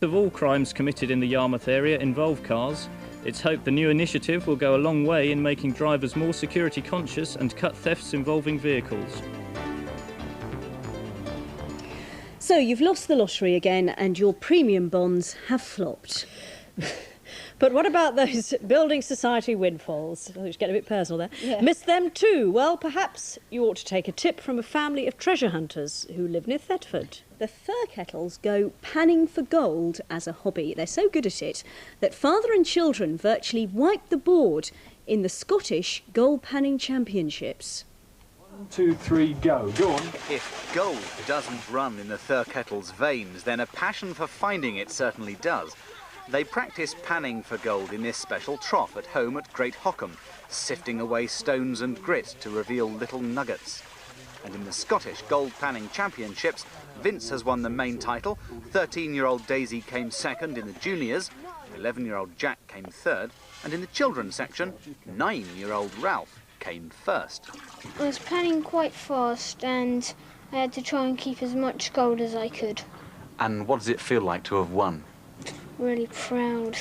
Of all crimes committed in the Yarmouth area involve cars. It's hoped the new initiative will go a long way in making drivers more security conscious and cut thefts involving vehicles. So you've lost the lottery again and your premium bonds have flopped. But what about those building society windfalls? Let's get a bit personal there. Yeah. Missed them too? Well, perhaps you ought to take a tip from a family of treasure hunters who live near Thetford. The Thurkettles go panning for gold as a hobby. They're so good at it that father and children virtually wipe the board in the Scottish Gold Panning Championships. 1, 2, 3, go. Go on. If gold doesn't run in the Thurkettles' veins, then a passion for finding it certainly does. They practice panning for gold in this special trough at home at Great Hockham, sifting away stones and grit to reveal little nuggets. And in the Scottish Gold Panning Championships, Vince has won the main title, 13-year-old Daisy came second in the juniors, 11-year-old Jack came third, and in the children's section, 9-year-old Ralph came first. I was panning quite fast and I had to try and keep as much gold as I could. And what does it feel like to have won? Really proud.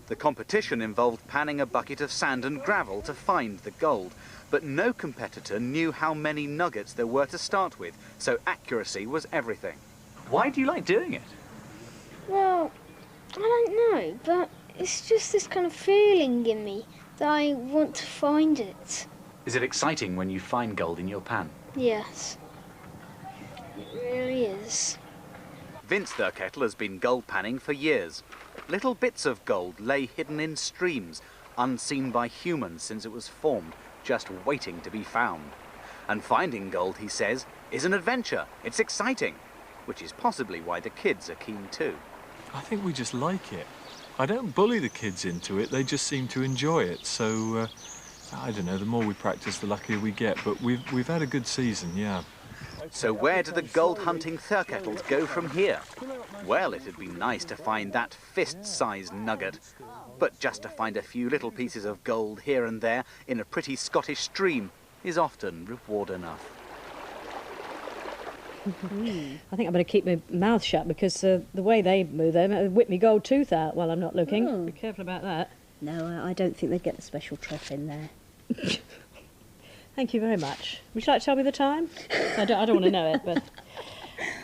The competition involved panning a bucket of sand and gravel to find the gold, but no competitor knew how many nuggets there were to start with, so accuracy was everything. Why do you like doing it? Well, I don't know, but it's just this kind of feeling in me that I want to find it. Is it exciting when you find gold in your pan? Yes, it really is. Vince Thurkettle has been gold panning for years. Little bits of gold lay hidden in streams, unseen by humans since it was formed, just waiting to be found. And finding gold, he says, is an adventure. It's exciting, which is possibly why the kids are keen too. I think we just like it. I don't bully the kids into it, they just seem to enjoy it. So, I don't know, the more we practice, the luckier we get. But we've had a good season, yeah. So where do the gold-hunting Thurkettles go from here? Well, it'd be nice to find that fist-sized nugget. But just to find a few little pieces of gold here and there in a pretty Scottish stream is often reward enough. I think I better keep my mouth shut because the way they move, they might whip me gold tooth out while I'm not looking. Be careful about that. No, I don't think they'd get the special treff in there. Thank you very much. Would you like to tell me the time? I don't want to know it, but...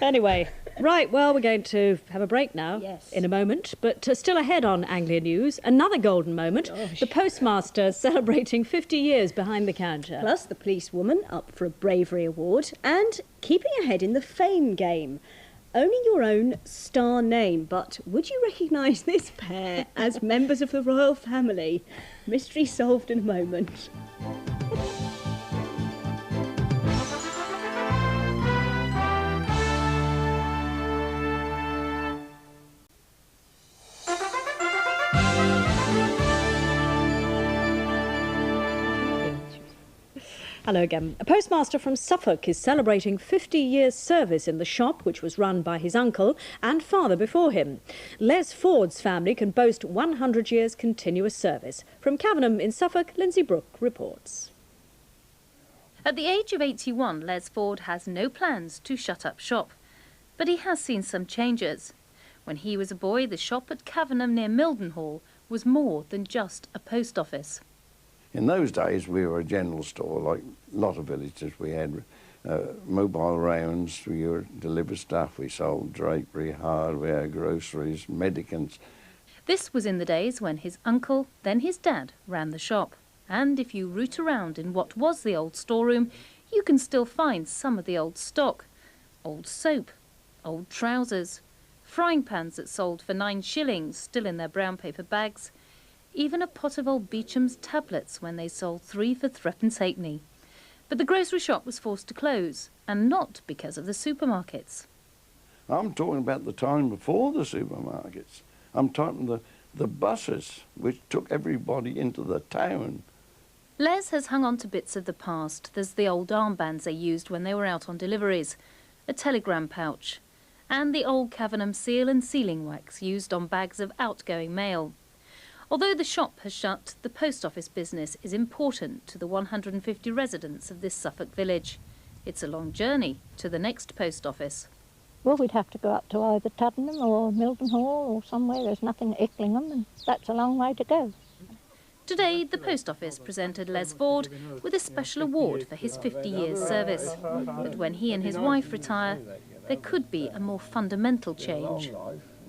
Anyway, right, well, we're going to have a break now, in a moment, but still ahead on Anglia News, another golden moment, the postmaster celebrating 50 years behind the counter. Plus the policewoman up for a Bravery award, and keeping ahead in the fame game. Owning your own star name, but would you recognise this pair as members of the royal family? Mystery solved in a moment. Hello again. A postmaster from Suffolk is celebrating 50 years' service in the shop, which was run by his uncle and father before him. Les Ford's family can boast 100 years' continuous service. From Cavenham in Suffolk, Lindsay Brooke reports. At the age of 81, Les Ford has no plans to shut up shop. But he has seen some changes. When he was a boy, the shop at Cavenham near Mildenhall was more than just a post office. In those days, we were a general store, like a lot of villages. We had mobile rounds, we would deliver stuff, we sold drapery, hardware, groceries, medicaments. This was in the days when his uncle, then his dad, ran the shop. And if you root around in what was the old storeroom, you can still find some of the old stock. Old soap, old trousers, frying pans that sold for 9 shillings, still in their brown paper bags, even a pot of old Beecham's tablets when they sold 3 for 3 halfpenny. But the grocery shop was forced to close, and not because of the supermarkets. I'm talking about the time before the supermarkets. I'm talking the buses, which took everybody into the town. Les has hung on to bits of the past. There's the old armbands they used when they were out on deliveries, a telegram pouch, and the old Cavenham seal and sealing wax used on bags of outgoing mail. Although the shop has shut, the post office business is important to the 150 residents of this Suffolk village. It's a long journey to the next post office. Well, we'd have to go up to either Tuddenham or Mildenhall or somewhere. There's nothing at Icklingham, and that's a long way to go. Today, the Post Office presented Les Vaughn with a special award for his 50 years service. But when he and his wife retire, there could be a more fundamental change.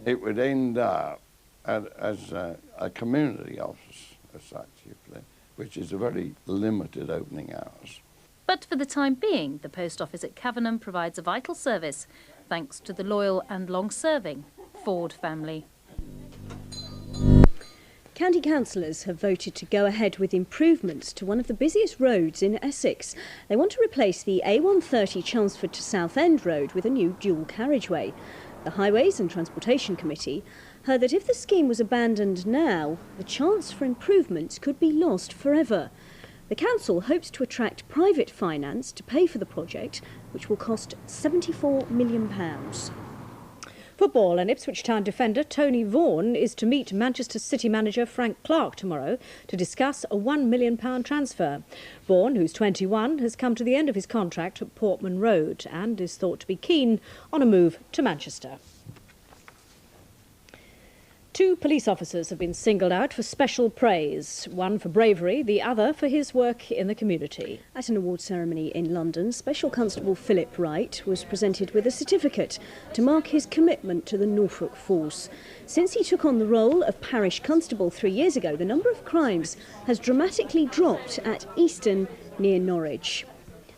It would end up as a community office as such, which is a very limited opening hours. But for the time being, the Post Office at Cavenham provides a vital service, thanks to the loyal and long-serving Ford family. County councillors have voted to go ahead with improvements to one of the busiest roads in Essex. They want to replace the A130 Chelmsford to Southend road with a new dual carriageway. The Highways and Transportation Committee heard that if the scheme was abandoned now, the chance for improvements could be lost forever. The council hopes to attract private finance to pay for the project, which will cost £74 million. Football, and Ipswich Town defender Tony Vaughn is to meet Manchester City manager Frank Clark tomorrow to discuss a £1 million transfer. Vaughn, who's 21, has come to the end of his contract at Portman Road and is thought to be keen on a move to Manchester. 2 police officers have been singled out for special praise, one for bravery, the other for his work in the community. At an award ceremony in London, Special Constable Philip Wright was presented with a certificate to mark his commitment to the Norfolk force. Since he took on the role of parish constable 3 years ago, the number of crimes has dramatically dropped at Easton near Norwich.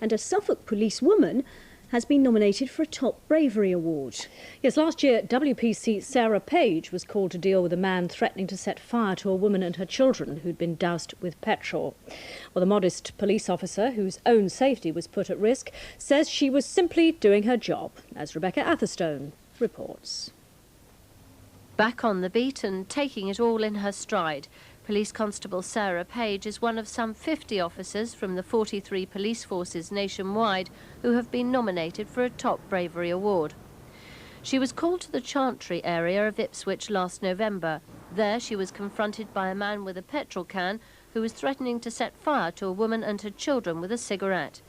And a Suffolk policewoman has been nominated for a top bravery award. Yes, last year WPC Sarah Page was called to deal with a man threatening to set fire to a woman and her children who'd been doused with petrol. Well, the modest police officer, whose own safety was put at risk, says she was simply doing her job, as Rebecca Atherstone reports. Back on the beat and taking it all in her stride, Police Constable Sarah Page is one of some 50 officers from the 43 police forces nationwide who have been nominated for a top bravery award. She was called to the Chantry area of Ipswich last November. There she was confronted by a man with a petrol can who was threatening to set fire to a woman and her children with a cigarette.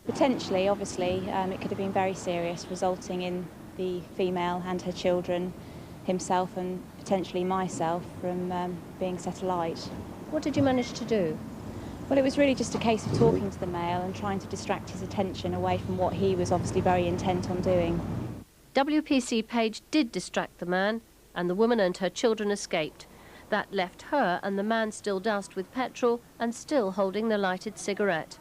Potentially, obviously, it could have been very serious, resulting in the female and her children, himself and potentially myself, from being set alight. What did you manage to do? Well, it was really just a case of talking to the male and trying to distract his attention away from what he was obviously very intent on doing. WPC Page did distract the man, and the woman and her children escaped. That left her and the man still doused with petrol and still holding the lighted cigarette.